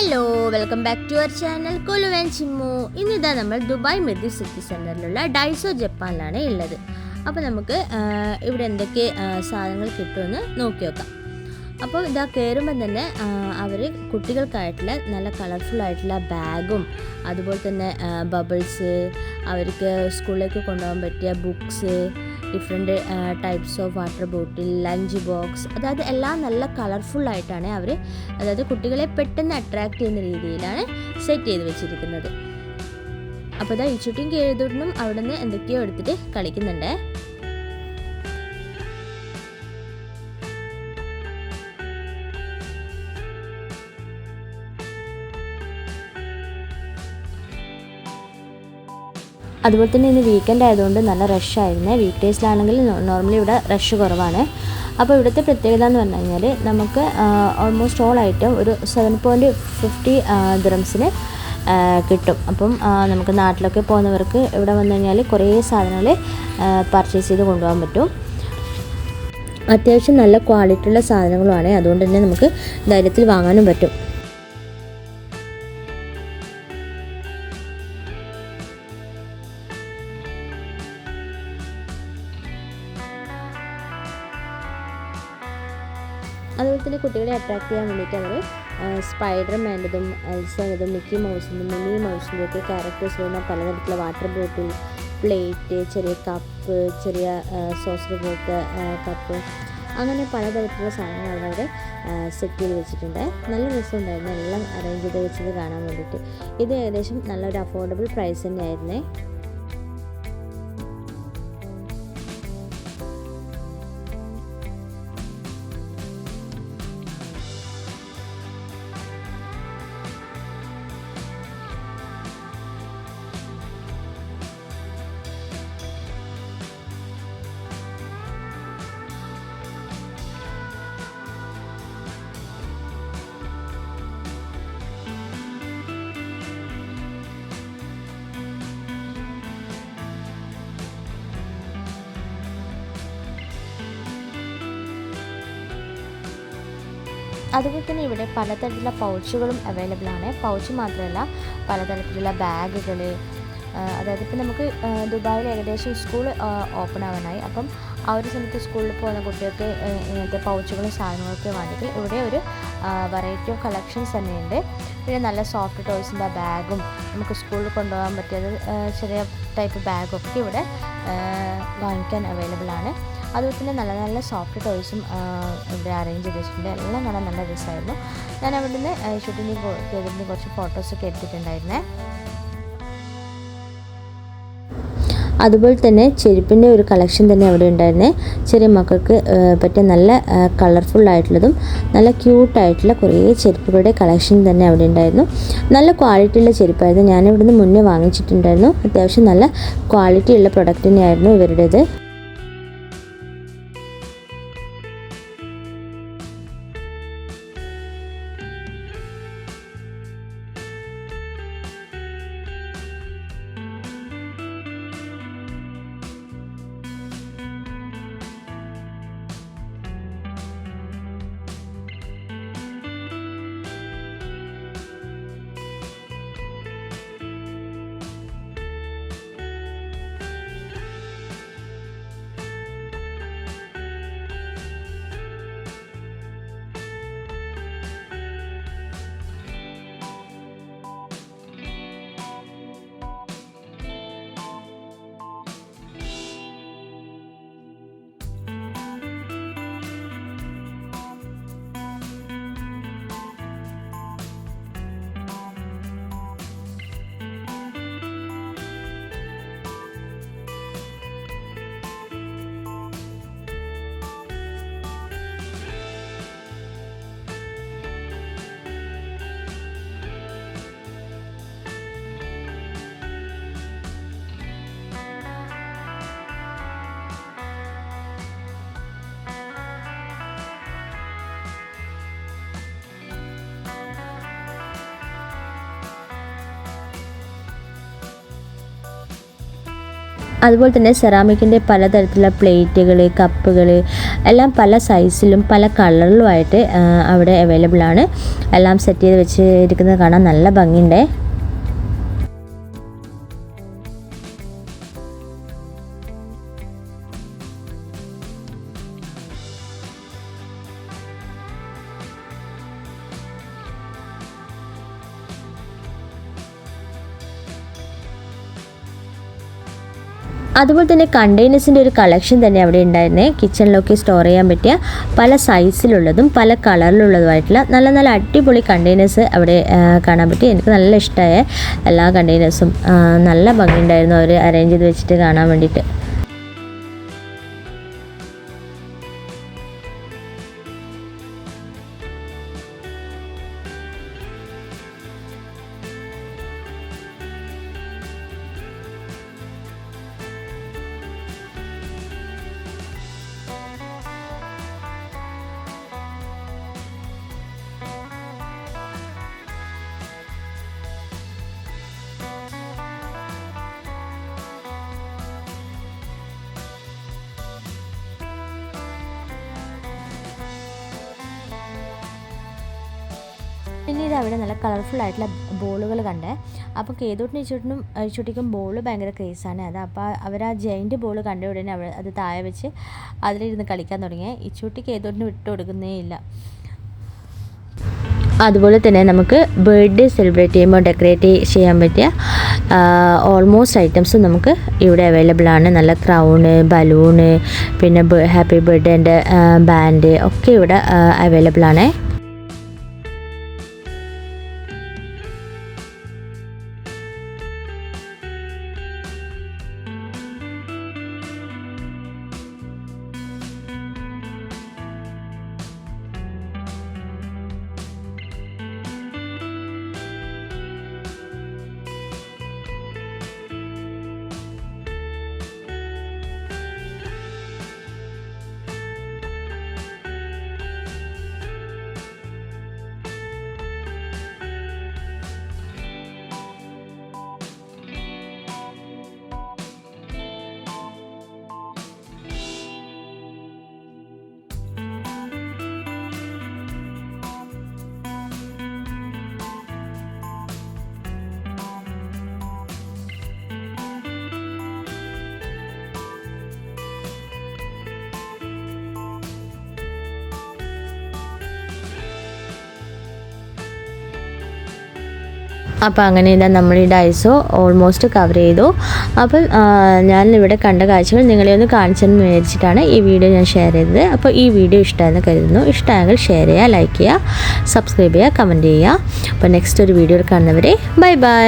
Hello, welcome back to our channel Kolu and Chimmu. ഇന്നിതാ നമ്മൾ Dubai medi city സെൻറ്ററിലുള്ള Daiso ജപ്പാനിലാണ് ഉള്ളത്. അപ്പോൾ നമുക്ക് ഇവിടെ എന്തൊക്കെ സാധനങ്ങൾ കിട്ടുമെന്ന് നോക്കി നോക്കാം. അപ്പോൾ ഇതാ കയറുമ്പോൾ തന്നെ അവർ കുട്ടികൾക്കായിട്ടുള്ള നല്ല കളർഫുള്ളായിട്ടുള്ള ബാഗും അതുപോലെ തന്നെ ബബിൾസ്, അവർക്ക് സ്കൂളിലേക്ക് കൊണ്ടുപോകാൻ പറ്റിയ books, different types of water bottle, lunch box, അതായത് എല്ലാം നല്ല കളർഫുള്ളായിട്ടാണ് അവർ, അതായത് കുട്ടികളെ പെട്ടെന്ന് അട്രാക്റ്റ് ചെയ്യുന്ന രീതിയിലാണ് സെറ്റ് ചെയ്ത് വെച്ചിരിക്കുന്നത്. അപ്പോൾ ഇതാ ഈ ചുറ്റും കീഴ്തൊട്ടും അവിടെ നിന്ന് എന്തൊക്കെയോ എടുത്തിട്ട് കളിക്കുന്നുണ്ട്. അതുപോലെ തന്നെ ഇന്ന് വീക്കെൻഡ് ആയതുകൊണ്ട് നല്ല റഷായിരുന്നു. വീക്ക് ഡേയ്സിലാണെങ്കിൽ നോർമലി ഇവിടെ റഷ് കുറവാണ്. അപ്പോൾ ഇവിടുത്തെ പ്രത്യേകത എന്ന് പറഞ്ഞു കഴിഞ്ഞാൽ നമുക്ക് ഓൾമോസ്റ്റ് ഓൾ ഐറ്റം ഒരു 7.50 ദിറംസിന് കിട്ടും. അപ്പം നമുക്ക് നാട്ടിലൊക്കെ പോകുന്നവർക്ക് ഇവിടെ വന്നു കഴിഞ്ഞാൽ കുറേ സാധനങ്ങൾ പർച്ചേസ് ചെയ്ത് കൊണ്ടുപോകാൻ പറ്റും. അത്യാവശ്യം നല്ല ക്വാളിറ്റിയുള്ള സാധനങ്ങളുമാണ്, അതുകൊണ്ട് തന്നെ നമുക്ക് ധൈര്യത്തിൽ വാങ്ങാനും പറ്റും. അതുപോലെ തന്നെ കുട്ടികളെ അട്രാക്ട് ചെയ്യാൻ വേണ്ടിയിട്ട് അവർ സ്പൈഡർമാൻ്റെതും എൽസയുടേതും മിക്കി മൗസിൻ്റെയും മിനി മൗസിൻ്റെയും ഒക്കെ ക്യാരക്ടേഴ്സ് വരുന്ന പലതരത്തിലുള്ള വാട്ടർ ബോട്ടിൽ, പ്ലേറ്റ്, ചെറിയ കപ്പ്, ചെറിയ സോസർ പോലത്തെ കപ്പ്, അങ്ങനെ പലതരത്തിലുള്ള സാധനങ്ങൾ അവിടെ സെറ്റ് ചെയ്ത് വെച്ചിട്ടുണ്ട്. നല്ല രസമുണ്ടായിരുന്നു എല്ലാം അറേഞ്ച് ചെയ്ത് വെച്ചത് കാണാൻ വേണ്ടിയിട്ട്. ഇത് ഏകദേശം നല്ലൊരു അഫോർഡബിൾ പ്രൈസ് തന്നെയായിരുന്നേ. അതുപോലെ തന്നെ ഇവിടെ പലതരത്തിലുള്ള പൗച്ചുകളും അവൈലബിൾ ആണ്. പൗച്ച് മാത്രമല്ല, പലതരത്തിലുള്ള ബാഗുകൾ, അതായത് ഇപ്പം നമുക്ക് ദുബായിൽ ഏകദേശം സ്കൂൾ ഓപ്പൺ ആവാനായി. അപ്പം ആ ഒരു സമയത്ത് സ്കൂളിൽ പോകുന്ന കുട്ടികൾക്ക് ഇങ്ങനത്തെ പൗച്ചുകളും സാധനങ്ങളൊക്കെ വേണമെങ്കിൽ ഇവിടെ ഒരു വെറൈറ്റി ഓഫ് കളക്ഷൻസ് തന്നെയുണ്ട്. പിന്നെ നല്ല സോഫ്റ്റ് ടോയ്സിൻ്റെ ബാഗും, നമുക്ക് സ്കൂളിൽ കൊണ്ടുപോകാൻ പറ്റിയത് ചെറിയ ടൈപ്പ് ബാഗൊക്കെ ഇവിടെ വാങ്ങിക്കാൻ അവൈലബിൾ ആണ്. അതുപോലെ തന്നെ നല്ല നല്ല സോഫ്റ്റ് ടോയ്സും ഇവിടെ അറേഞ്ച് ചെയ്ത് വെച്ചിട്ടുണ്ട്. എല്ലാം കാണാൻ നല്ല രസമായിരുന്നു. ഞാൻ അവിടെ നിന്ന് ഷൂട്ടിങ് ചെയ്തിട്ട് കുറച്ച് ഫോട്ടോസൊക്കെ എടുത്തിട്ടുണ്ടായിരുന്നേ. അതുപോലെ തന്നെ ചെരുപ്പിൻ്റെ ഒരു കളക്ഷൻ തന്നെ അവിടെ ഉണ്ടായിരുന്നേ. ചെറിയ മക്കൾക്ക് പറ്റിയ നല്ല കളർഫുള്ളായിട്ടുള്ളതും നല്ല ക്യൂട്ടായിട്ടുള്ള കുറേ ചെരുപ്പുകളുടെ കളക്ഷൻ തന്നെ അവിടെ ഉണ്ടായിരുന്നു. നല്ല ക്വാളിറ്റിയുള്ള ചെരുപ്പായിരുന്നു. ഞാനിവിടുന്ന് മുന്നേ വാങ്ങിച്ചിട്ടുണ്ടായിരുന്നു. അത്യാവശ്യം നല്ല ക്വാളിറ്റിയുള്ള പ്രൊഡക്റ്റ് തന്നെയായിരുന്നു ഇവരുടേത്. അതുപോലെ തന്നെ സെറാമിക്കിൻ്റെ പലതരത്തിലുള്ള പ്ലേറ്റുകൾ, കപ്പുകൾ, എല്ലാം പല സൈസിലും പല കളറിലുമായിട്ട് അവിടെ അവൈലബിൾ ആണ്. എല്ലാം സെറ്റ് ചെയ്ത് വെച്ചിരിക്കുന്നത് കാണാൻ നല്ല ഭംഗിയുണ്ട്. അതുപോലെ തന്നെ കണ്ടെയ്നേഴ്സിൻ്റെ ഒരു കളക്ഷൻ തന്നെ അവിടെ ഉണ്ടായിരുന്നേ. കിച്ചണിലൊക്കെ സ്റ്റോർ ചെയ്യാൻ പറ്റിയ പല സൈസിലുള്ളതും പല കളറിലുള്ളതുമായിട്ടുള്ള നല്ല നല്ല അടിപൊളി കണ്ടെയ്നേഴ്സ് അവിടെ കാണാൻ പറ്റി. എനിക്ക് നല്ല ഇഷ്ടമായ എല്ലാ കണ്ടെയ്നേഴ്സും നല്ല ഭംഗിയുണ്ടായിരുന്നു അവർ അറേഞ്ച് ചെയ്ത് വെച്ചിട്ട് കാണാൻ വേണ്ടിയിട്ട്. പിന്നീട് അവിടെ നല്ല കളർഫുൾ ആയിട്ടുള്ള ബോളുകൾ കണ്ടേ. അപ്പോൾ കേതൂട്ടിനും ഇച്ചൂട്ടിക്കും ബോൾ ഭയങ്കര ക്രേസാണ്. അത് അപ്പോൾ അവർ ആ ജയിൻറ്റ് ബോൾ കണ്ട ഉടനെ അത് താഴെ വെച്ച് അതിലിരുന്ന് കളിക്കാൻ തുടങ്ങി. ഇച്ചൂട്ടി കേതൂട്ടിന് വിട്ടു കൊടുക്കുന്നേ ഇല്ല. അതുപോലെ തന്നെ നമുക്ക് ബർത്ത്ഡേ സെലിബ്രേറ്റ് ചെയ്യുമ്പോൾ ഡെക്കറേറ്റ് ചെയ്യാൻ പറ്റിയ ഓൾമോസ്റ്റ് ഐറ്റംസും നമുക്ക് ഇവിടെ അവൈലബിൾ ആണ്. നല്ല ക്രൗണ്, ബലൂണ്, പിന്നെ ഹാപ്പി ബർത്ത്ഡേൻ്റെ ബാൻഡ് ഒക്കെ ഇവിടെ അവൈലബിൾ ആണ്. അപ്പോൾ അങ്ങനെ ഇതാ നമ്മൾ ഈ ഡൈസോ ഓൾമോസ്റ്റ് കവർ ചെയ്തു. അപ്പം ഞാനിവിടെ കണ്ട കാഴ്ചകൾ നിങ്ങളെ ഒന്ന് കാണിച്ചെന്ന് വിചാരിച്ചിട്ടാണ് ഈ വീഡിയോ ഞാൻ ഷെയർ ചെയ്തത്. അപ്പോൾ ഈ വീഡിയോ ഇഷ്ടമായെന്ന് കരുതുന്നു. ഇഷ്ടമായെങ്കിൽ ഷെയർ ചെയ്യുക, ലൈക്ക് ചെയ്യുക, സബ്സ്ക്രൈബ് ചെയ്യുക, കമൻറ്റ് ചെയ്യുക. അപ്പോൾ നെക്സ്റ്റ് ഒരു വീഡിയോയിൽ കാണുന്നവരെ ബൈ ബൈ.